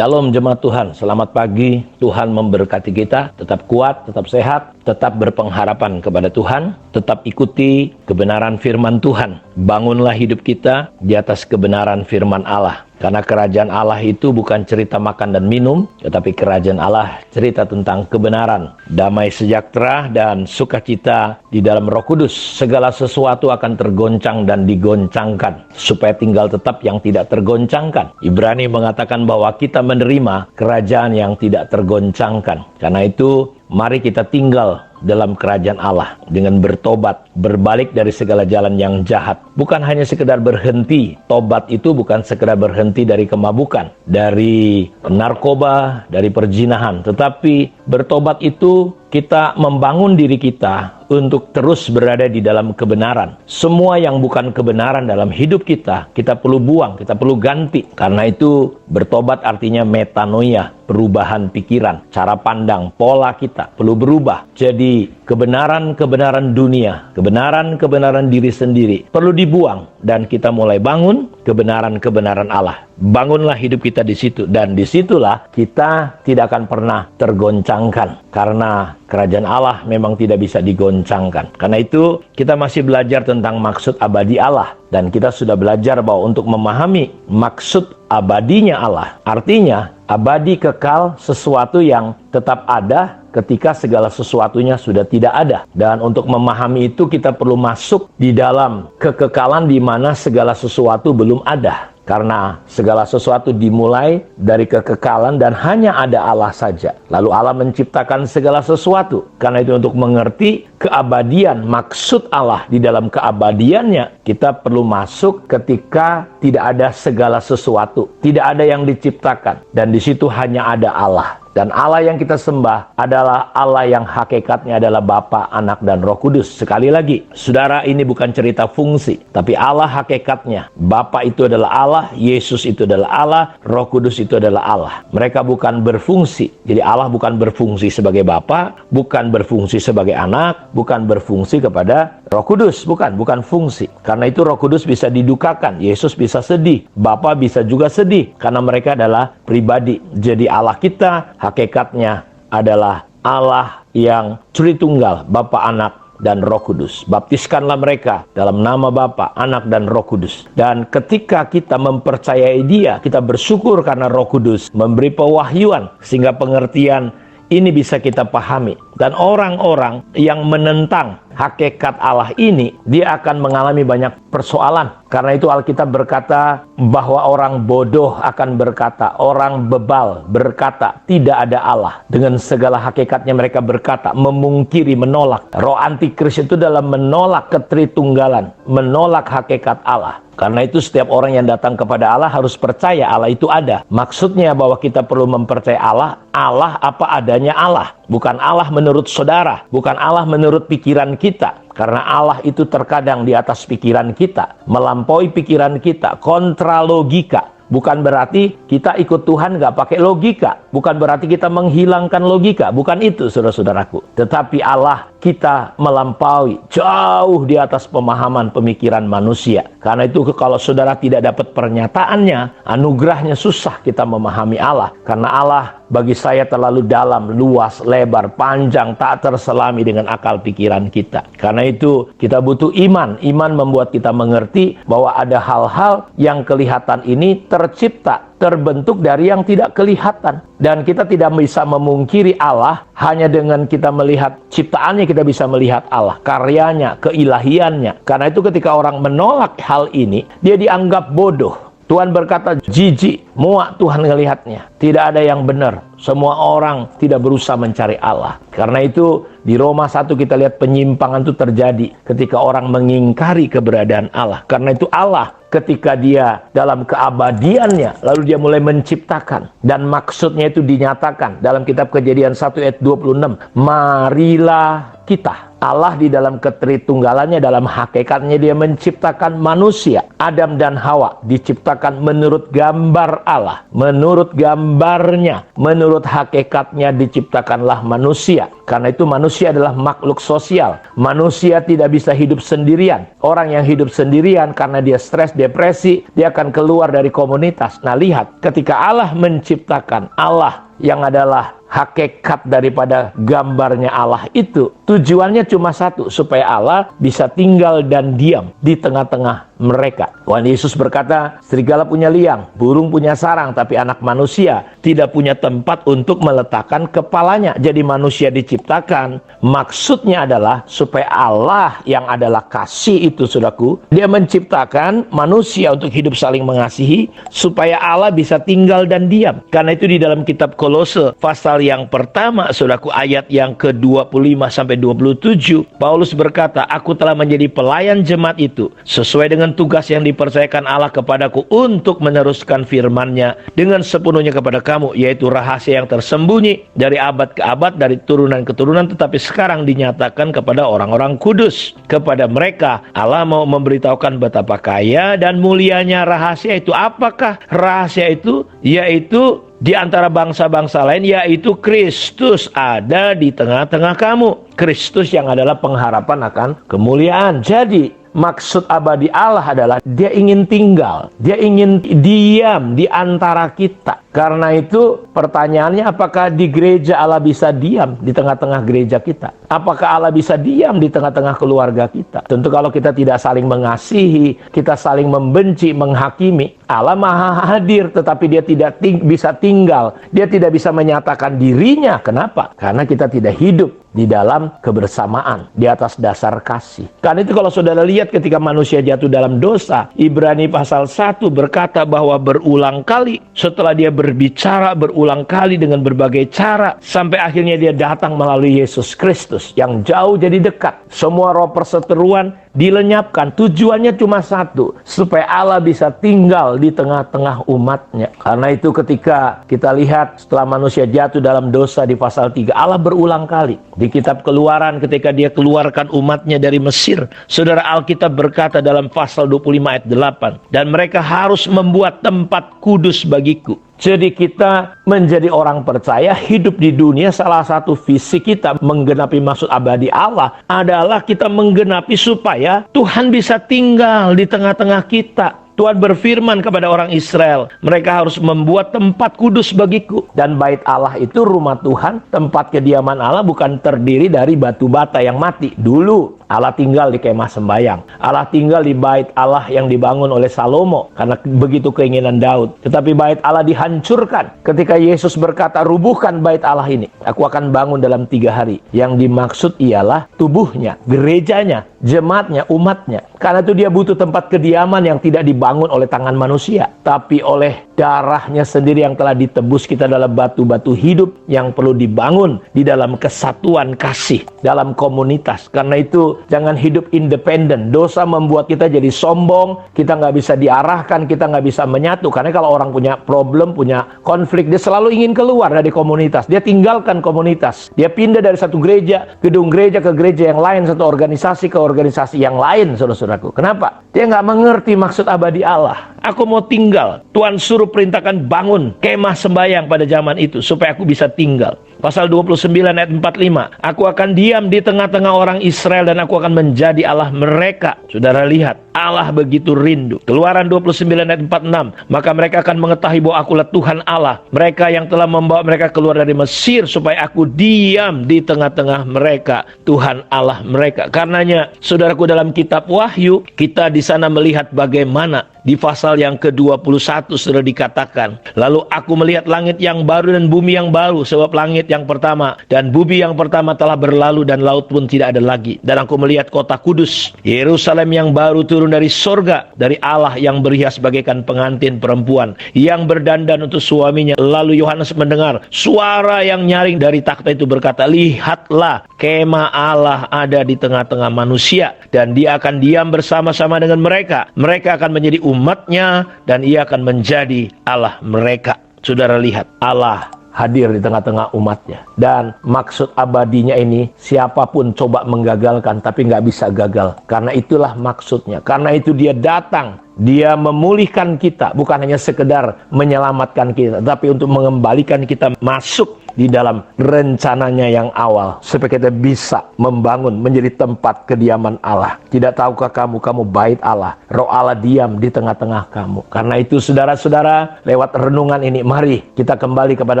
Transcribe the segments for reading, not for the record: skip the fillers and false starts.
Shalom jemaat Tuhan, selamat pagi. Tuhan memberkati kita, tetap kuat, tetap sehat, tetap berpengharapan kepada Tuhan, tetap ikuti kebenaran firman Tuhan. Bangunlah hidup kita di atas kebenaran firman Allah. Karena kerajaan Allah itu bukan cerita makan dan minum, tetapi kerajaan Allah cerita tentang kebenaran, damai sejahtera, dan sukacita di dalam Roh Kudus. Segala sesuatu akan tergoncang dan digoncangkan, supaya tinggal tetap yang tidak tergoncangkan. Ibrani mengatakan bahwa kita menerima kerajaan yang tidak tergoncangkan. Karena itu, mari kita tinggal dalam kerajaan Allah dengan bertobat, berbalik dari segala jalan yang jahat. Bukan hanya sekedar berhenti. Tobat itu bukan sekedar berhenti dari kemabukan, dari narkoba, dari perzinahan. Tetapi bertobat itu kita membangun diri kita untuk terus berada di dalam kebenaran. Semua yang bukan kebenaran dalam hidup kita, kita perlu buang, kita perlu ganti. Karena itu bertobat artinya metanoia, perubahan pikiran, cara pandang, pola kita perlu berubah. Jadi kebenaran-kebenaran dunia, kebenaran-kebenaran diri sendiri perlu dibuang, dan kita mulai bangun kebenaran-kebenaran Allah. Bangunlah hidup kita di situ, dan disitulah kita tidak akan pernah tergoncangkan, karena kerajaan Allah memang tidak bisa digoncangkan. Karena itu kita masih belajar tentang maksud abadi Allah, dan kita sudah belajar bahwa untuk memahami maksud abadinya Allah, artinya abadi kekal, sesuatu yang tetap ada ketika segala sesuatunya sudah tidak ada. Dan untuk memahami itu kita perlu masuk di dalam kekekalan di mana segala sesuatu belum ada. Karena segala sesuatu dimulai dari kekekalan dan hanya ada Allah saja. Lalu Allah menciptakan segala sesuatu. Karena itu untuk mengerti keabadian, maksud Allah di dalam keabadiannya, kita perlu masuk ketika tidak ada segala sesuatu. Tidak ada yang diciptakan. Dan di situ hanya ada Allah. Dan Allah yang kita sembah adalah Allah yang hakikatnya adalah Bapa, Anak, dan Roh Kudus. Sekali lagi, saudara, ini bukan cerita fungsi, tapi Allah hakikatnya. Bapa itu adalah Allah, Yesus itu adalah Allah, Roh Kudus itu adalah Allah. Mereka bukan berfungsi. Jadi Allah bukan berfungsi sebagai Bapa, bukan berfungsi sebagai Anak, bukan berfungsi kepada Roh Kudus. Bukan fungsi. Karena itu Roh Kudus bisa didukakan, Yesus bisa sedih, Bapa bisa juga sedih, karena mereka adalah pribadi. Jadi Allah kita hakikatnya adalah Allah yang Tritunggal, Bapa, Anak, dan Roh Kudus. Baptiskanlah mereka dalam nama Bapa, Anak, dan Roh Kudus. Dan ketika kita mempercayai Dia, kita bersyukur karena Roh Kudus memberi pewahyuan, sehingga pengertian ini bisa kita pahami. Dan orang-orang yang menentang hakikat Allah ini, dia akan mengalami banyak persoalan. Karena itu Alkitab berkata bahwa orang bodoh akan berkata, orang bebal berkata, tidak ada Allah. Dengan segala hakikatnya mereka berkata, memungkiri, menolak. Roh antikris itu dalam menolak ketritunggalan, menolak hakikat Allah. Karena itu setiap orang yang datang kepada Allah harus percaya Allah itu ada. Maksudnya bahwa kita perlu mempercayai Allah, Allah apa adanya Allah. Bukan Allah menurut saudara, bukan Allah menurut pikiran kita. Karena Allah itu terkadang di atas pikiran kita, melampaui pikiran kita, kontra logika. Bukan berarti kita ikut Tuhan nggak pakai logika. Bukan berarti kita menghilangkan logika. Bukan itu, saudara-saudaraku. Tetapi Allah kita melampaui jauh di atas pemahaman pemikiran manusia. Karena itu kalau saudara tidak dapat pernyataannya, anugerahnya susah kita memahami Allah. Karena Allah bagi saya terlalu dalam, luas, lebar, panjang, tak terselami dengan akal pikiran kita. Karena itu kita butuh iman. Iman membuat kita mengerti bahwa ada hal-hal yang kelihatan ini tercipta, terbentuk dari yang tidak kelihatan. Dan kita tidak bisa memungkiri Allah. Hanya dengan kita melihat ciptaannya kita bisa melihat Allah, karyanya, keilahiannya. Karena itu ketika orang menolak hal ini, dia dianggap bodoh. Tuhan berkata, jijik, muak Tuhan ngelihatnya. Tidak ada yang benar. Semua orang tidak berusaha mencari Allah. Karena itu di Roma 1 kita lihat penyimpangan itu terjadi ketika orang mengingkari keberadaan Allah. Karena itu Allah ketika dia dalam keabadiannya, lalu dia mulai menciptakan. Dan maksudnya itu dinyatakan dalam kitab Kejadian 1 ayat 26. Marilah kita Allah di dalam ketritunggalannya, dalam hakikatnya dia menciptakan manusia. Adam dan Hawa diciptakan menurut gambar Allah, menurut gambarnya, menurut hakikatnya diciptakanlah manusia. Karena itu manusia adalah makhluk sosial. Manusia tidak bisa hidup sendirian. Orang yang hidup sendirian karena dia stres, depresi, dia akan keluar dari komunitas. Nah, lihat, ketika Allah menciptakan, Allah yang adalah hakikat daripada gambarnya Allah itu, tujuannya cuma satu, supaya Allah bisa tinggal dan diam di tengah-tengah mereka. Tuhan Yesus berkata, serigala punya liang, burung punya sarang, tapi anak manusia tidak punya tempat untuk meletakkan kepalanya. Jadi manusia diciptakan, maksudnya adalah supaya Allah yang adalah kasih itu, saudaraku, dia menciptakan manusia untuk hidup saling mengasihi, supaya Allah bisa tinggal dan diam. Karena itu di dalam kitab Kolose pasal yang pertama, saudaraku, ayat yang ke-25 sampai 27, Paulus berkata, aku telah menjadi pelayan jemaat itu sesuai dengan tugas yang dipercayakan Allah kepadaku untuk meneruskan firman-Nya dengan sepenuhnya kepada kamu, yaitu rahasia yang tersembunyi dari abad ke abad, dari turunan ke turunan, tetapi sekarang dinyatakan kepada orang-orang kudus. Kepada mereka Allah mau memberitahukan betapa kaya dan mulianya rahasia itu. Apakah rahasia itu? Yaitu di antara bangsa-bangsa lain, yaitu Kristus ada di tengah-tengah kamu. Kristus yang adalah pengharapan akan kemuliaan. Jadi maksud abadi Allah adalah dia ingin tinggal, dia ingin diam di antara kita. Karena itu pertanyaannya, apakah di gereja Allah bisa diam di tengah-tengah gereja kita? Apakah Allah bisa diam di tengah-tengah keluarga kita? Tentu kalau kita tidak saling mengasihi, kita saling membenci, menghakimi, Allah maha hadir tetapi dia tidak bisa tinggal, dia tidak bisa menyatakan dirinya. Kenapa? Karena kita tidak hidup di dalam kebersamaan, di atas dasar kasih. Karena itu kalau saudara lihat ketika manusia jatuh dalam dosa, Ibrani pasal 1 berkata bahwa berulang kali setelah dia berbicara berulang kali dengan berbagai cara, sampai akhirnya dia datang melalui Yesus Kristus yang jauh jadi dekat. Semua roh perseteruan dilenyapkan. Tujuannya cuma satu, supaya Allah bisa tinggal di tengah-tengah umatnya. Karena itu ketika kita lihat setelah manusia jatuh dalam dosa di pasal 3, Allah berulang kali di kitab Keluaran ketika dia keluarkan umatnya dari Mesir, saudara, Alkitab berkata dalam pasal 25 ayat 8, dan mereka harus membuat tempat kudus bagiku. Jadi kita menjadi orang percaya, hidup di dunia, salah satu visi kita menggenapi maksud abadi Allah adalah kita menggenapi supaya Tuhan bisa tinggal di tengah-tengah kita. Tuhan berfirman kepada orang Israel, mereka harus membuat tempat kudus bagiku. Dan bait Allah itu rumah Tuhan, tempat kediaman Allah, bukan terdiri dari batu bata yang mati. Dulu Allah tinggal di kemah sembayang, Allah tinggal di bait Allah yang dibangun oleh Salomo, karena begitu keinginan Daud. Tetapi bait Allah dihancurkan ketika Yesus berkata, rubuhkan bait Allah ini, aku akan bangun dalam 3 hari. Yang dimaksud ialah tubuhnya, gerejanya, jemaatnya, umatnya. Karena itu dia butuh tempat kediaman yang tidak dibangun oleh tangan manusia, tapi oleh darahnya sendiri yang telah ditebus kita dalam batu-batu hidup yang perlu dibangun di dalam kesatuan kasih, dalam komunitas. Karena itu jangan hidup independen. Dosa membuat kita jadi sombong, kita nggak bisa diarahkan, kita nggak bisa menyatu. Karena kalau orang punya problem, punya konflik, dia selalu ingin keluar dari komunitas, dia tinggalkan komunitas, dia pindah dari satu gereja, gedung gereja ke gereja yang lain, satu organisasi ke organisasi yang lain, saudara-saudaraku. Kenapa? Dia nggak mengerti maksud abadi Allah. Aku mau tinggal. Tuhan suruh perintahkan bangun kemah sembayang pada zaman itu supaya aku bisa tinggal. Pasal 29 ayat 45, aku akan diam di tengah-tengah orang Israel dan aku akan menjadi Allah mereka. Saudara lihat, Allah begitu rindu. Keluaran 29 ayat 46, maka mereka akan mengetahui bahwa akulah Tuhan Allah mereka yang telah membawa mereka keluar dari Mesir, supaya aku diam di tengah-tengah mereka, Tuhan Allah mereka. Karenanya, saudaraku, dalam kitab Wahyu, kita di sana melihat bagaimana di pasal yang ke-21 sudah dikatakan, lalu aku melihat langit yang baru dan bumi yang baru, sebab langit yang pertama dan bumi yang pertama telah berlalu dan laut pun tidak ada lagi. Dan aku melihat kota kudus, Yerusalem yang baru turun dari sorga, dari Allah yang berhias bagaikan pengantin perempuan yang berdandan untuk suaminya. Lalu Yohanes mendengar suara yang nyaring dari takhta itu berkata, lihatlah, kemah Allah ada di tengah-tengah manusia, dan dia akan diam bersama-sama dengan mereka. Mereka akan menjadi umatnya dan ia akan menjadi Allah mereka. Saudara lihat, Allah hadir di tengah-tengah umatnya. Dan maksud abadinya ini, siapapun coba menggagalkan, tapi nggak bisa gagal. Karena itulah maksudnya. Karena itu dia datang. Dia memulihkan kita, bukan hanya sekedar menyelamatkan kita, tapi untuk mengembalikan kita masuk di dalam rencananya yang awal, supaya kita bisa membangun menjadi tempat kediaman Allah. Tidak tahukah kamu bait Allah, Roh Allah diam di tengah-tengah kamu. Karena itu saudara-saudara, lewat renungan ini, mari kita kembali kepada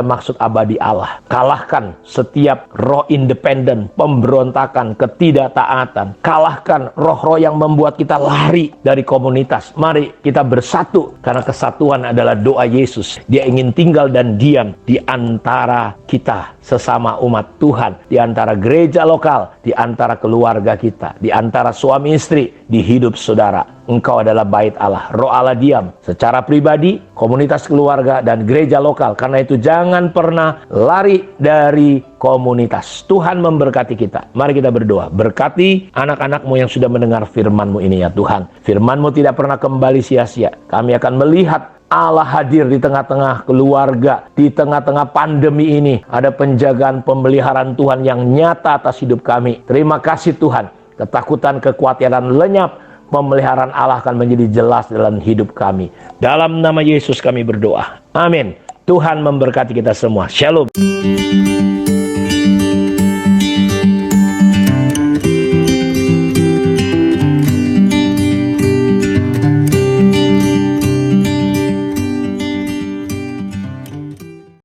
maksud abadi Allah. Kalahkan setiap roh independen, pemberontakan, ketidaktaatan. Kalahkan roh-roh yang membuat kita lari dari komunitas. Mari kita bersatu, karena kesatuan adalah doa Yesus. Dia ingin tinggal dan diam di antara kita sesama umat Tuhan, di antara gereja lokal, di antara keluarga kita, di antara suami istri, di hidup saudara. Engkau adalah bait Allah, Roh Allah diam secara pribadi, komunitas keluarga, dan gereja lokal. Karena itu jangan pernah lari dari komunitas. Tuhan memberkati kita. Mari kita berdoa. Berkati anak-anak-Mu yang sudah mendengar firman-Mu ini ya Tuhan. Firman-Mu tidak pernah kembali sia-sia. Kami akan melihat Allah hadir di tengah-tengah keluarga, di tengah-tengah pandemi ini. Ada penjagaan pemeliharaan Tuhan yang nyata atas hidup kami. Terima kasih Tuhan. Ketakutan, kekhawatiran lenyap. Pemeliharaan Allah akan menjadi jelas dalam hidup kami. Dalam nama Yesus kami berdoa. Amin. Tuhan memberkati kita semua. Shalom.